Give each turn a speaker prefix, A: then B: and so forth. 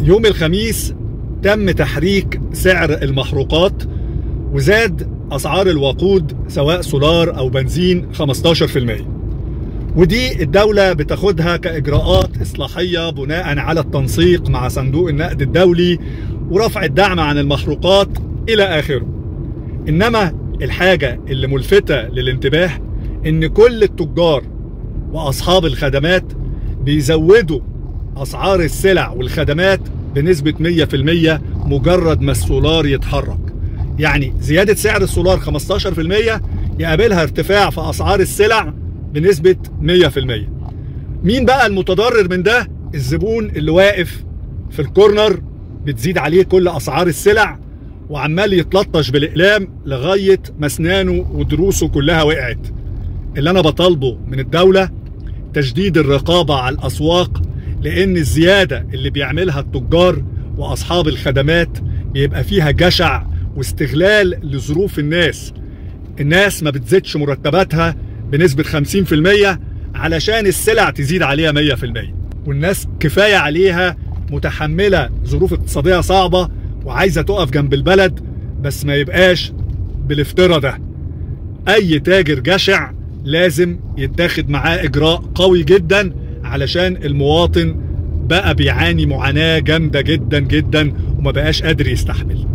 A: يوم الخميس تم تحريك سعر المحروقات وزاد أسعار الوقود سواء سولار أو بنزين 15%، ودي الدولة بتاخدها كإجراءات إصلاحية بناء على التنسيق مع صندوق النقد الدولي ورفع الدعم عن المحروقات إلى آخره. إنما الحاجة اللي ملفتة للانتباه إن كل التجار وأصحاب الخدمات بيزودوا أسعار السلع والخدمات بنسبة 100% مجرد ما السولار يتحرك. يعني زيادة سعر السولار 15% يقابلها ارتفاع في أسعار السلع بنسبة 100%. مين بقى المتضرر من ده؟ الزبون اللي واقف في الكورنر بتزيد عليه كل أسعار السلع وعمال يتلطش بالإقلام لغاية ما أسنانه ودروسه كلها وقعت. اللي أنا بطالبه من الدولة تشديد الرقابة على الأسواق، لأن الزيادة اللي بيعملها التجار وأصحاب الخدمات بيبقى فيها جشع واستغلال لظروف الناس. الناس ما بتزيدش مرتباتها بنسبة 50% علشان السلع تزيد عليها 100%، والناس كفاية عليها متحملة ظروف اقتصادية صعبة وعايزة تقف جنب البلد، بس ما يبقاش بالافتراء ده. أي تاجر جشع لازم يتاخد معاه إجراء قوي جدا علشان المواطن بقى بيعاني معاناة جامدة جدا جدا وما بقاش قادر يستحمل.